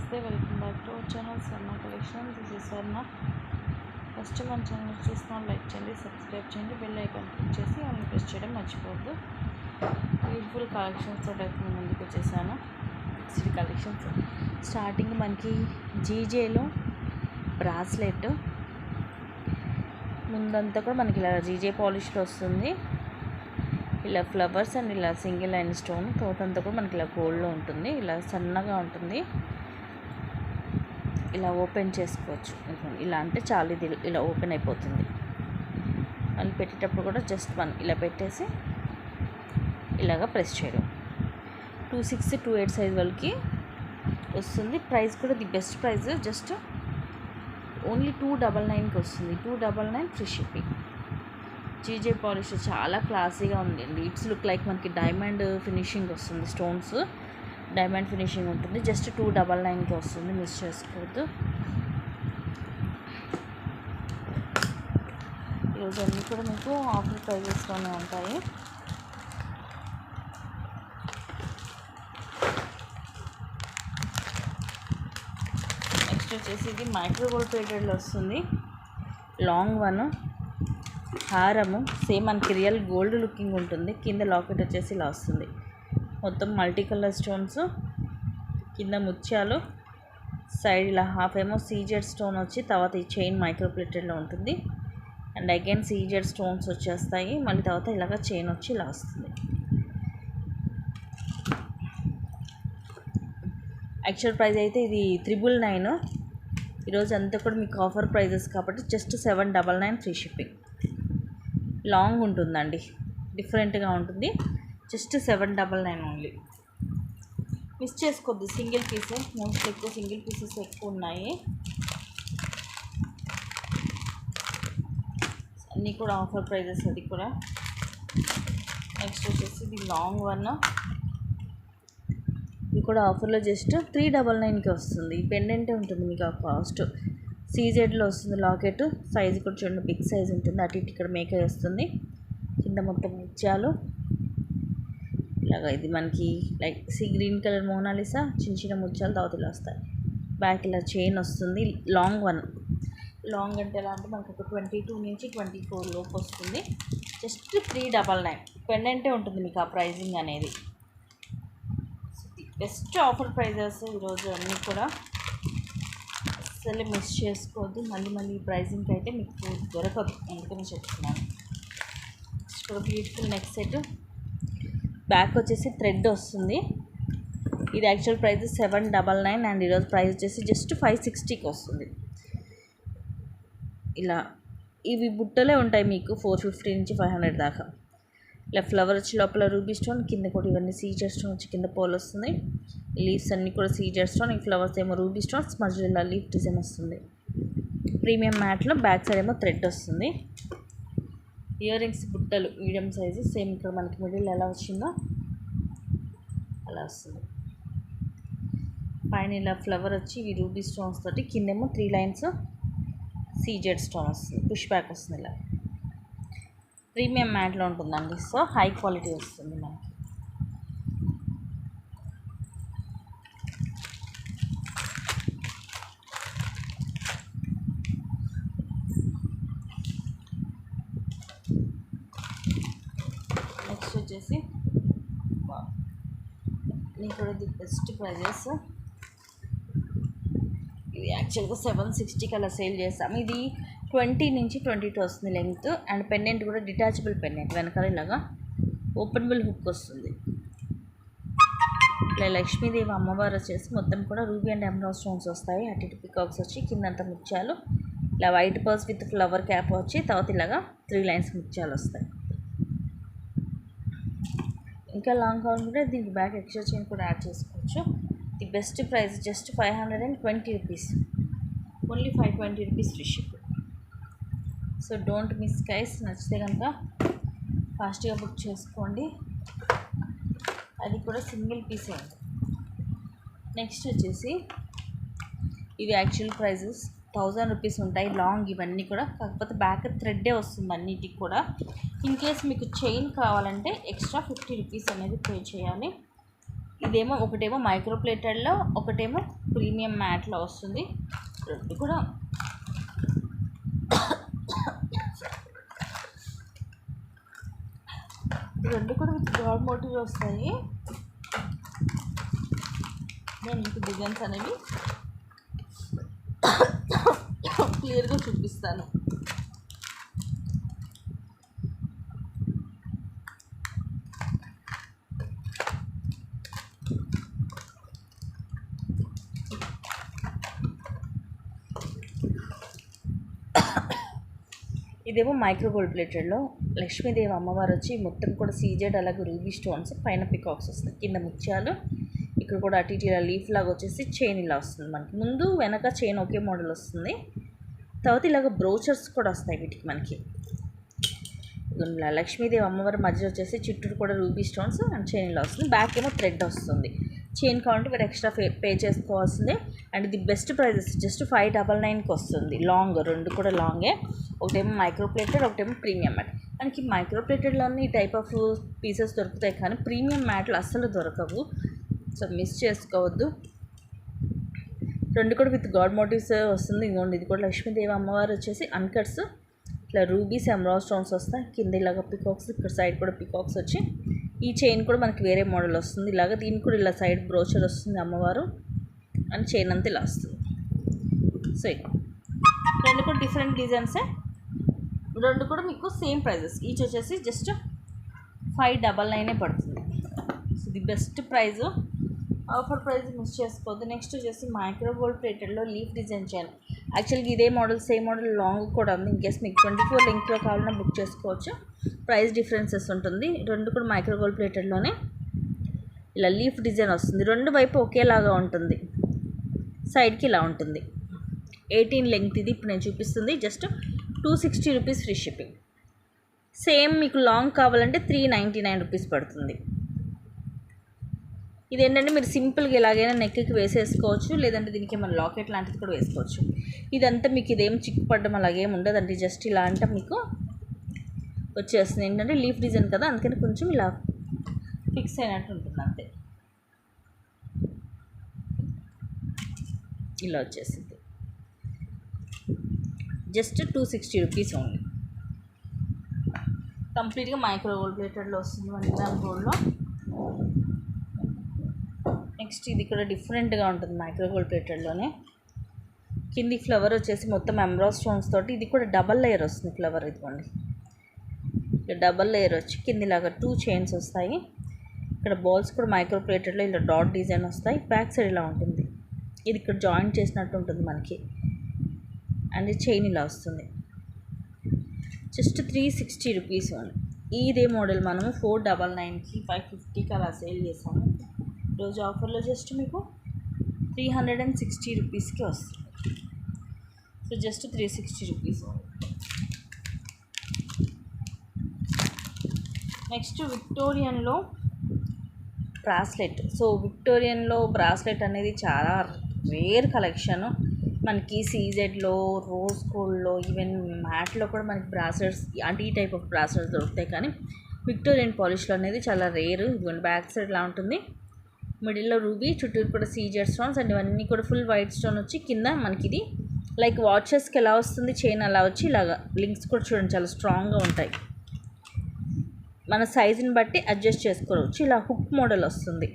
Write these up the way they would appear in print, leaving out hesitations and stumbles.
నమస్తే, welcome back to our channel Swarna collection. This is Swarna. First మన channel చూసిన like చేయండి, subscribe చేయండి, బెల్ ఐకాన్ క్లిక్ చేసి ఆల్ ప్రెస్ చేయడం మర్చిపోవద్దు. బ్యూటిఫుల్ కలెక్షన్స్ తోటి అయితే నేను ముందుకు వచ్చేసాను. నెక్స్ట్ కలెక్షన్స్ స్టార్టింగ్ మనకి జీజేలో బ్రాస్లెట్ ముందంతా కూడా మనకి ఇలా జీజే పాలిష్లో వస్తుంది. ఇలా ఫ్లవర్స్ అండ్ ఇలా సింగిల్ లైన్ స్టోన్ తోటంతా కూడా మనకి ఇలా గోల్డ్లో ఉంటుంది. ఇలా సన్నగా ఉంటుంది. ఇలా ఓపెన్ చేసుకోవచ్చు. ఇలా అంటే చాలా ఇది ఇలా ఓపెన్ అయిపోతుంది. మళ్ళీ పెట్టేటప్పుడు కూడా జస్ట్ మనం ఇలా పెట్టేసి ఇలాగ ప్రెస్ చేయడం. 2/6, 2/8 సైజ్ వాళ్ళకి వస్తుంది. ప్రైస్ కూడా the best price, just only 299కి వస్తుంది. 299 ఫ్రీ షిప్పింగ్. జీజే పాలిష్ చాలా క్లాసీగా ఉందండి. ఇట్స్ లుక్ లైక్ మనకి డైమండ్ ఫినిషింగ్ వస్తుంది. స్టోన్స్ డైమండ్ ఫినిషింగ్ ఉంటుంది. జస్ట్ 299కి వస్తుంది. మిస్ చేసుకోవద్దు. ఈరోజు అన్నీ కూడా మీకు ఆఫర్ ప్రైజెస్లోనే ఉంటాయి. నెక్స్ట్ వచ్చేసి ఇది మైక్రో గోల్డ్ ప్లేటెడ్లో వస్తుంది. లాంగ్ వన్ హారము సేమ్ మనకి రియల్ గోల్డ్ లుకింగ్ ఉంటుంది. కింద లాకెట్ వచ్చేసి ఇలా వస్తుంది. మొత్తం మల్టీ కలర్ స్టోన్స్, కింద ముత్యాలు, సైడ్ ఇలా హాఫ్ ఏమో సీజెడ్ స్టోన్ వచ్చి తర్వాత ఈ చైన్ మైక్రో ప్లేటెడ్లో ఉంటుంది. అండ్ అగైన్ సీజెడ్ స్టోన్స్ వచ్చేస్తాయి. మళ్ళీ తర్వాత ఇలాగ చైన్ వచ్చి ఇలా వస్తుంది. యాక్చువల్ ప్రైస్ అయితే ఇది 999. ఈరోజు అంతా కూడా మీకు ఆఫర్ ప్రైజెస్ కాబట్టి జస్ట్ 799 ఫ్రీ షిప్పింగ్. లాంగ్ ఉంటుందండి, డిఫరెంట్గా ఉంటుంది. Just 799 only. మిస్ చేసుకోవద్దు. సింగిల్ పీసే, మోస్ట్ ఎక్కువ సింగిల్ పీసెస్ ఎక్కువ ఉన్నాయి. అన్నీ కూడా ఆఫర్ ప్రైజెస్. అది కూడా నెక్స్ట్ వచ్చేసి ఇది లాంగ్ వన్. ఇది కూడా ఆఫర్లో జస్ట్ 399కి వస్తుంది. పెండెంటే ఉంటుంది మీకు ఆ కాస్ట్. సీజెడ్లో వస్తుంది. లాకెట్ సైజు కూడా చూడండి, బిగ్ సైజ్ ఉంటుంది. అటు ఇటు ఇక్కడ మేకై వస్తుంది. కింద మొత్తం ముత్యాలు ఇలాగా. ఇది మనకి లైక్ గ్రీన్ కలర్ మోనాలిసా చిన్న చిన్న ముత్యాలు తర్వాత ఇలా వస్తాయి. బ్యాక్ ఇలా చైన్ వస్తుంది. Long one. లాంగ్ అంటే ఎలా అంటే మనకు ఒక 22 నుంచి 24 లోపు వస్తుంది. జస్ట్ 399. పెండెంటే ఉంటుంది మీకు ఆ ప్రైజింగ్ అనేది. బెస్ట్ ఆఫర్ ప్రైజెస్ ఈరోజు అన్నీ కూడా అసలు మిస్ చేసుకోవద్దు. మళ్ళీ ఈ ప్రైజింగ్కి అయితే మీకు దొరకదు, అందుకని చెప్తున్నాను. ఇక్కడ బ్యూటిఫుల్ నెక్ సెట్. బ్యాక్ వచ్చేసి థ్రెడ్ వస్తుంది. ఇది యాక్చువల్ ప్రైస్ 799 అండ్ ఈరోజు ప్రైస్ వచ్చేసి జస్ట్ 560కి వస్తుంది. ఇలా ఇవి బుట్టలే ఉంటాయి మీకు 450 నుంచి 500 దాకా. ఇలా ఫ్లవర్ వచ్చి లోపల రూబీ స్టోన్, కింద కూడా ఇవన్నీ సీజర్ స్టోన్ వచ్చి కింద పోల్ వస్తుంది. లీవ్స్ అన్నీ కూడా సీజర్ స్టోన్, ఈ ఫ్లవర్స్ ఏమో రూబీ స్టోన్స్, మధ్యలో ఇలా లీఫ్ డిజైన్ వస్తుంది. ప్రీమియం మ్యాట్లో బ్యాక్ సైడ్ ఏమో థ్రెడ్ వస్తుంది. ఇయర్ రింగ్స్ బుట్టలు మీడియం సైజు, సేమ్ ఇక్కడ మనకి మిడిల్ ఎలా వచ్చిందో అలా వస్తుంది. పైన ఇలా ఫ్లవర్ వచ్చి ఇవి రూబీ స్టోన్స్ తోటి, కిందేమో 3 లైన్స్ సీజెడ్ స్టోన్ వస్తుంది. పుష్ బ్యాక్ వస్తుంది. ఇలా ప్రీమియం మ్యాట్లో ఉంటుందండి. సో హై క్వాలిటీ వస్తుంది మనకి. నెక్స్ట్ వచ్చేసి ఇది కూడా ది బెస్ట్ ప్రైజెస్. ఇది యాక్చువల్గా 760కి అలా సేల్ చేస్తాము. ఇది 20 నుంచి 22 వస్తుంది లెంగ్త్. అండ్ పెండెంట్ కూడా డిటాచబుల్ పెండెంట్, వెనకాల ఇలాగా ఓపెనబుల్ హుక్ వస్తుంది. ఇలా లక్ష్మీదేవి అమ్మవారు వచ్చేసి మొత్తం కూడా రూబీ అండ్ ఎమరాల్డ్ స్టోన్స్ వస్తాయి. అటు ఇటు పికాక్స్ వచ్చి కిందంతా ముత్యాలు, ఇలా white purse with flower cap వచ్చి తర్వాత ఇలాగా 3 లైన్స్ ముత్యాలు వస్తాయి. ఇంకా లాంగ్ కావాలంటే దీనికి బ్యాక్ ఎక్స్ట్రా చైన్ కూడా యాడ్ చేసుకోవచ్చు. The best price just 520 rupees. Only 520 rupees free ship. So don't miss guys. నచ్చితే కనుక ఫాస్ట్గా బుక్ చేసుకోండి. అది కూడా సింగిల్ పీసే ఉంది. నెక్స్ట్ వచ్చేసి ఇవి యాక్చువల్ ప్రైజెస్ 1000 రూపీస్ ఉంటాయి. లాంగ్ ఇవన్నీ కూడా, కాకపోతే బ్యాక్ థ్రెడ్డే వస్తుంది అన్నిటికి కూడా. ఇన్ కేస్ మీకు చైన్ కావాలంటే ఎక్స్ట్రా 50 రూపీస్ అనేది పే చేయాలి. ఇదేమో ఒకటేమో మైక్రో ప్లేటెడ్లో, ఒకటేమో ప్రీమియం మ్యాట్లో వస్తుంది. రెండు కూడా విత్ గాడ్ మోటివ్ వస్తాయి. నేను మీకు డిజైన్స్ అనేవి క్లియర్గా చూపిస్తాను. ఇదేమో మైక్రో గోల్డ్ ప్లేటెడ్లో లక్ష్మీదేవి అమ్మవారు వచ్చి మొత్తం కూడా సీజెడ్ అలాగే రూబీ స్టోన్స్, పైన పికాక్స్ వస్తాయి, కింద ముత్యాలు, ఇక్కడ కూడా అటు ఇటు ఇలా లీఫ్ లాగా వచ్చేసి చైన్ ఇలా వస్తుంది. మనకి ముందు వెనక చైన్ ఒకే మోడల్ వస్తుంది. తర్వాత ఇలాగ బ్రోచర్స్ కూడా వస్తాయి వీటికి మనకి. లక్ష్మీదేవి అమ్మవారి మధ్య వచ్చేసి చుట్టూరు కూడా రూబీ స్టోన్స్ అండ్ చైన్ ఇలా వస్తుంది. బ్యాక్ ఏమో థ్రెడ్ వస్తుంది. చైన్ కావాలంటే మీరు ఎక్స్ట్రా పే చేసుకోవాల్సిందే. అండ్ ఇది బెస్ట్ ప్రైజెస్ జస్ట్ 599కి వస్తుంది. లాంగ్, రెండు కూడా లాంగే. ఒకటేమో మైక్రో ప్లేటెడ్, ఒకటేమో ప్రీమియం మ్యాట్. మనకి మైక్రో ప్లేటెడ్లోనే ఈ టైప్ ఆఫ్ పీసెస్ దొరుకుతాయి, కానీ ప్రీమియం మ్యాట్లు అస్సలు దొరకవు. సో మిస్ చేసుకోవద్దు. రెండు కూడా విత్ గాడ్ మోటివ్స్ వస్తుంది. ఇంకోండి ఇది కూడా లక్ష్మీదేవి అమ్మవారు వచ్చేసి అన్కట్స్, ఇట్లా రూబీస్ ఎమరాల్డ్ స్టోన్స్ వస్తాయి. కింద ఇలాగ పికాక్స్, ఇక్కడ సైడ్ కూడా పికాక్స్ వచ్చి, ఈ చైన్ కూడా మనకి వేరే మోడల్ వస్తుంది. ఇలాగ దీనికి కూడా ఇలా సైడ్ బ్రోచర్ వస్తుంది అమ్మవారు, అండ్ చైన్ అంతా ఇలా వస్తుంది. సో ఇక రెండు కూడా డిఫరెంట్ డిజైన్సే, రెండు కూడా మీకు సేమ్ ప్రైజెస్. ఈచ్ వచ్చేసి జస్ట్ 599 పడుతుంది. సో ఇది best price, offer price miss చేసుకోవద్దు. నెక్స్ట్ వచ్చేసి మైక్రో గోల్డ్ ప్లేటెడ్లో లీఫ్ డిజైన్ చైన్. యాక్చువల్గా ఇదే మోడల్, సేమ్ మోడల్ లాంగ్ కూడా ఉంది. ఇన్కేస్ మీకు 24 లింక్లో కావాలన్నా బుక్ చేసుకోవచ్చు. ప్రైస్ డిఫరెన్సెస్ ఉంటుంది. రెండు కూడా మైక్రో గోల్డ్ ప్లేటెడ్లోనే ఇలా లీఫ్ డిజైన్ వస్తుంది. రెండు వైపు ఒకేలాగా ఉంటుంది, సైడ్కి ఇలా ఉంటుంది. 18 లెంగ్త్ ఇది ఇప్పుడు నేను చూపిస్తుంది. Just 260 rupees free shipping. Same మీకు లాంగ్ కావాలంటే 399 రూపీస్ పడుతుంది. ఇదేంటంటే మీరు సింపుల్గా ఎలాగైనా నెక్కి వేసేసుకోవచ్చు, లేదంటే దీనికి ఏమైనా లాకెట్ లాంటిది కూడా వేసుకోవచ్చు. ఇదంతా మీకు ఇదేం చిక్కుపడడం అలాగేం ఉండదండి. జస్ట్ ఇలా అంటే మీకు వచ్చేస్తుంది. ఏంటంటే లీఫ్ డిజైన్ కదా, అందుకని కొంచెం ఇలా ఫిక్స్ అయినట్టు ఉంటుంది అంతే. ఇలా వచ్చేసింది. Just 260 rupees only. కంప్లీట్గా మైక్రో గోల్డ్ ప్లేటెడ్లో వస్తుంది 1 గ్రామ్ గోల్డ్లో. నెక్స్ట్ ఇది కూడా డిఫరెంట్గా ఉంటుంది మైక్రో గోల్డ్ ప్లేటెడ్లోనే. కింది ఫ్లవర్ వచ్చేసి మొత్తం ఎమరాల్డ్ స్టోన్స్ తోటి, ఇది కూడా డబల్ లేయర్ వస్తుంది ఫ్లవర్. ఇదిగోండి ఇలా డబల్ లేయర్ వచ్చి కిందిలాగా 2 చైన్స్ వస్తాయి. ఇక్కడ బాల్స్ కూడా మైక్రో ప్లేటెడ్లో ఇలా డాట్ డిజైన్ వస్తాయి. బ్యాక్ సైడ్ ఇలా ఉంటుంది. ఇది ఇక్కడ జాయింట్ చేసినట్టు ఉంటుంది మనకి, అండ్ చైన్ ఇలా వస్తుంది. Just 360 rupees only. ఇదే మోడల్ మనము 499కి 550కి అలా సేల్ చేసాము. ఈరోజు ఆఫర్లో జస్ట్ మీకు 360 రూపీస్కి వస్తుంది. So just 360 rupees. నెక్స్ట్ విక్టోరియన్లో బ్రాస్లెట్. సో విక్టోరియన్లో బ్రాస్లెట్ అనేది చాలా రేర్ కలెక్షన్. మనకి సీజెడ్లో, రోజ్ గోల్డ్లో, ఈవెన్ మ్యాట్లో కూడా మనకి బ్రాస్లెట్స్ అంటే ఈ టైప్ ఆఫ్ బ్రాస్లెట్స్ దొరుకుతాయి, కానీ విక్టోరియన్ పాలిష్లో అనేది చాలా రేర్. ఇదిగోండి బ్యాక్ సైడ్ ఇలా ఉంటుంది. మిడిల్లో రూబీ, చుట్టూరు కూడా సీజెడ్ స్టోన్స్, అండ్ ఇవన్నీ కూడా ఫుల్ వైట్ స్టోన్ వచ్చి కింద మనకి ఇది లైక్ వాచెస్కి ఎలా వస్తుంది చైన్ అలా వచ్చి ఇలాగా లింక్స్ కూడా చూడండి చాలా స్ట్రాంగ్గా ఉంటాయి. మన సైజుని బట్టి అడ్జస్ట్ చేసుకోవచ్చు. ఇలా హుక్ మోడల్ వస్తుంది.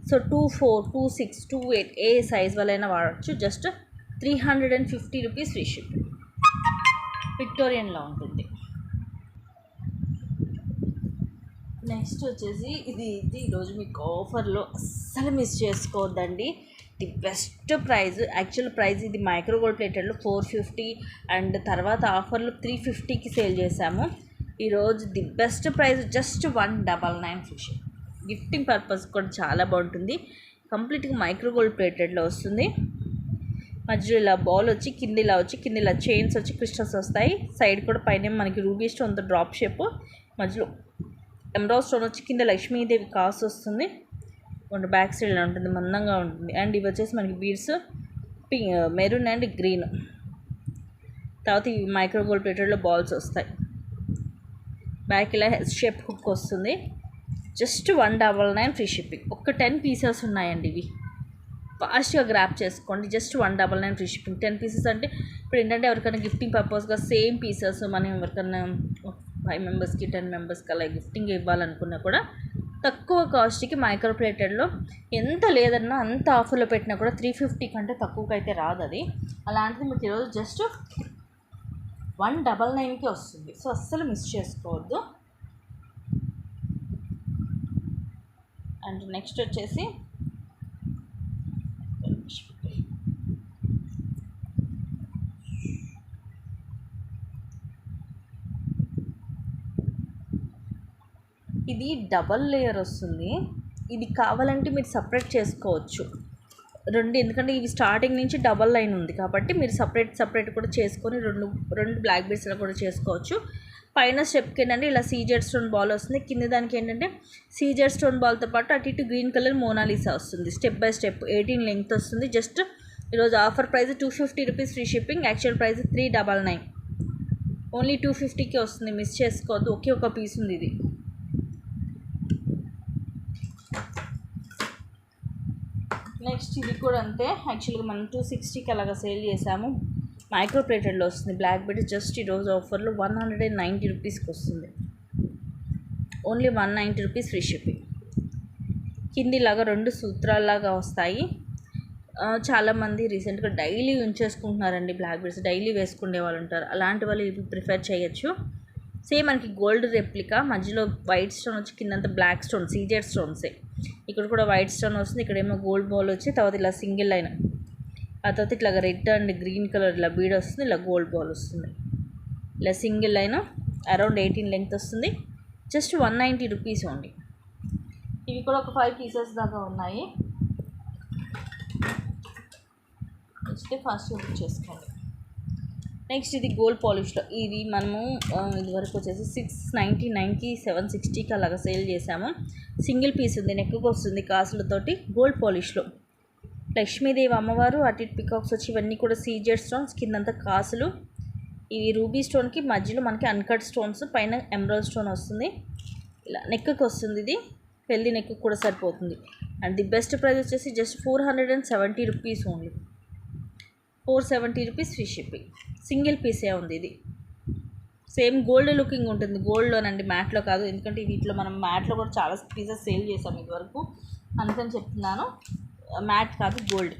సో 24, 26, 28 ఏ సైజ్ వాళ్ళైనా వాడచ్చు. Just 350 rupees free shipping. విక్టోరియన్లో ఉంటుంది. నెక్స్ట్ వచ్చేసి ఇది ఈరోజు మీకు ఆఫర్లో అస్సలు మిస్ చేసుకోవద్దండి. The best price, actual price ఇది మైక్రో గోల్డ్ ప్లేటెడ్లో 450, అండ్ తర్వాత ఆఫర్లో 350కి సేల్ చేసాము. ఈరోజు the best price just 199 free shipping. Gifting purpose కూడా చాలా బాగుంటుంది. కంప్లీట్గా మైక్రో గోల్డ్ ప్లేటెడ్లో వస్తుంది. మధ్యలో ఇలా బాల్ వచ్చి కింద ఇలా వచ్చి కింద ఇలా చైన్స్ వచ్చి క్రిస్టల్స్ వస్తాయి. సైడ్ కూడా పైన మనకి రూబీ స్టోన్తో డ్రాప్ షేప్, మధ్యలో ఎమరాల్డ్ స్టోన్ వచ్చి కింద లక్ష్మీదేవి కాస్ వస్తుంది. బ్యాక్ సైడ్ ఇలా ఉంటుంది, మందంగా ఉంటుంది. అండ్ ఇవి వచ్చేసి మనకి బీడ్స్ మెరూన్ అండ్ గ్రీన్. తర్వాత ఇవి మైక్రో గోల్డ్ ప్లేటెడ్లో బాల్స్ వస్తాయి. బ్యాక్ ఇలా షేప్ హుక్ వస్తుంది. Just 199 free shipping. ఒక 10 పీసెస్ ఉన్నాయండి ఇవి, ఫాస్ట్గా గ్రాప్ చేసుకోండి. Just 199 free shipping. 10 పీసెస్ అంటే ఇప్పుడు ఏంటంటే ఎవరికైనా గిఫ్టింగ్ పర్పస్గా సేమ్ పీసెస్ మనం ఎవరికైనా 5 మెంబర్స్కి 10 మెంబర్స్కి అలా గిఫ్టింగ్ ఇవ్వాలనుకున్నా కూడా తక్కువ కాస్ట్కి మైక్రో ప్లేటెడ్లో ఎంత లేదన్నా అంత ఆఫర్లో పెట్టినా కూడా 350 కంటే తక్కువకి అయితే రాదు అది. అలాంటిది మీకు ఈరోజు జస్ట్ 199కి వస్తుంది. సో అస్సలు మిస్ చేసుకోవద్దు. అండ్ నెక్స్ట్ వచ్చేసి ఇది డబల్ లేయర్ వస్తుంది. ఇది కావాలంటే మీరు సపరేట్ చేసుకోవచ్చు రెండు, ఎందుకంటే ఇవి స్టార్టింగ్ నుంచి డబల్ లైన్ ఉంది కాబట్టి మీరు సపరేట్ కూడా చేసుకొని రెండు బ్లాక్ బీడ్స్లో కూడా చేసుకోవచ్చు. పైన స్టెప్కి ఏంటంటే ఇలా సీజెడ్ స్టోన్ బాల్ వస్తుంది, కింద దానికి ఏంటంటే సీజెడ్ స్టోన్ బాల్తో పాటు అటు ఇటు గ్రీన్ కలర్ మోనాలిసా వస్తుంది. స్టెప్ బై స్టెప్ 18 లెంగ్త్ వస్తుంది. జస్ట్ ఈరోజు offer price 250 rupees free shipping. Actual price 399, only 250కి వస్తుంది. మిస్ చేసుకోవద్దు. ఒకే ఒక పీస్ ఉంది ఇది. నెక్స్ట్ ఇది కూడా అంతే. యాక్చువల్గా మనం 260కి అలాగా సేల్ చేసాము. మైక్రో ప్లేటెడ్లో వస్తుంది బ్లాక్ బెడ్. జస్ట్ ఈరోజు ఆఫర్లో 190 రూపీస్కి వస్తుంది. Only 190 rupees free shipping. కిందిలాగా 2 సూత్రాల్లాగా వస్తాయి. చాలామంది రీసెంట్గా డైలీ ఉంచేసుకుంటున్నారండి బ్లాక్ బెడ్స్, డైలీ వేసుకునే వాళ్ళు ఉంటారు. అలాంటి వాళ్ళు ఇవి ప్రిఫర్ చేయొచ్చు. సేమ్ మనకి గోల్డ్ రెప్లికా, మధ్యలో వైట్ స్టోన్ వచ్చి కిందంతా బ్లాక్ స్టోన్ సీజెడ్ స్టోన్సే. ఇక్కడ కూడా వైట్ స్టోన్ వస్తుంది. ఇక్కడేమో గోల్డ్ బాల్ వచ్చి తర్వాత ఇలా సింగిల్ లైన్, ఆ తర్వాత ఇట్లా రెడ్ అండ్ గ్రీన్ కలర్ ఇలా బీడ్ వస్తుంది. ఇలా గోల్డ్ బాల్ వస్తుంది. ఇలా సింగిల్ లైన్ అరౌండ్ 18 లెంగ్త్ వస్తుంది. Just 190 rupees only. ఇవి కూడా ఒక 5 పీసెస్ దాకా ఉన్నాయి. నెక్స్ట్ ఫాస్ట్గా బుక్ చేసుకోండి. నెక్స్ట్ ఇది గోల్డ్ పాలిష్లో. ఇది మనము ఇదివరకు వచ్చేసి 699కి 760కి అలాగా సేల్ చేసాము. సింగిల్ పీస్ ఉంది, నెక్కు వస్తుంది కాసులతోటి. గోల్డ్ పాలిష్లో లక్ష్మీదేవి అమ్మవారు, అటు ఇటు పికాక్స్ వచ్చి ఇవన్నీ కూడా సీజెడ్ స్టోన్స్, కిందంతా కాసులు. ఇవి రూబీ స్టోన్కి మధ్యలో మనకి అన్కట్ స్టోన్స్, పైన ఎమరాల్డ్ స్టోన్ వస్తుంది. ఇలా నెక్కి వస్తుంది. ఇది పెళ్ళి నెక్కు కూడా సరిపోతుంది. అండ్ ది బెస్ట్ ప్రైస్ వచ్చేసి just 470 rupees only. 470 rupees free shipping. Single పీసే ఉంది ఇది. సేమ్ గోల్డ్ లుకింగ్ ఉంటుంది. గోల్డ్లోనండి, మ్యాట్లో కాదు. ఎందుకంటే వీటిలో మనం మ్యాట్లో కూడా చాలా పీసెస్ సేల్ చేసాం ఇదివరకు, అందుకని చెప్తున్నాను. మ్యాట్ కాదు, గోల్డ్.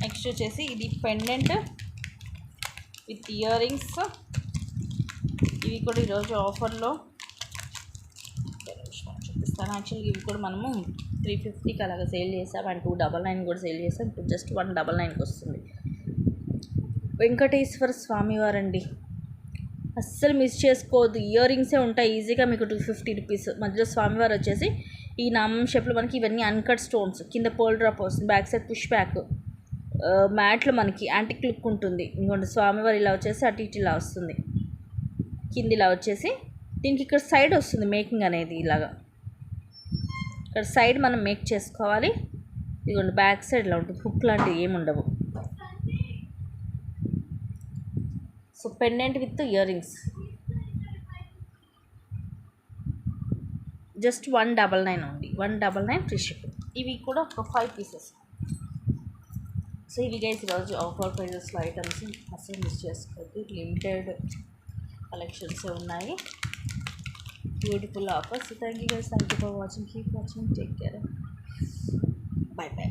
నెక్స్ట్ వచ్చేసి ఇది పెండెంట్ విత్ ఇయర్ రింగ్స్. ఇవి కూడా ఈరోజు ఆఫర్లో చూపిస్తాను. యాక్చువల్గా ఇవి కూడా మనము 350కి అలాగా సేల్ చేసాం. అండ్ 299 కూడా సేల్ చేసాం. ఇప్పుడు జస్ట్ 199కి వస్తుంది. వెంకటేశ్వర స్వామి వారండి, అస్సలు మిస్ చేసుకోవద్దు. ఇయర్ రింగ్సే ఉంటాయి ఈజీగా మీకు 250 రూపీస్. మధ్యలో స్వామివారు వచ్చేసి ఈ నామం షేప్లో మనకి ఇవన్నీ అన్కట్ స్టోన్స్, కింద పోల్ డ్రాప్ వస్తుంది, బ్యాక్ సైడ్ పుష్ బ్యాక్, మ్యాట్లో మనకి యాంటిక్ లుక్ ఉంటుంది. ఇంకోటి స్వామివారు ఇలా వచ్చేసి అటు ఇటు ఇలా వస్తుంది, కింద ఇలా వచ్చేసి దీనికి ఇక్కడ సైడ్ వస్తుంది మేకింగ్ అనేది. ఇలాగా ఇక్కడ సైడ్ మనం మేక్ చేసుకోవాలి. ఇదిగోండి బ్యాక్ సైడ్ ఇలా ఉంటుంది, హుక్ లాంటివి ఏమి ఉండవు. So pendant with ear rings just 199 only. 199 free shipping. ఇవి కూడా ఒక 5 పీసెస్. సో ఇవి గైస్ ఈరోజు ఆఫర్ ప్రైజెస్లో ఐటమ్స్, అసలు మిస్ చేసుకోవద్దు. లిమిటెడ్ కలెక్షన్స్ ఉన్నాయి, beautiful offers. Thank you guys, thank you for watching. Keep watching, take care, by by.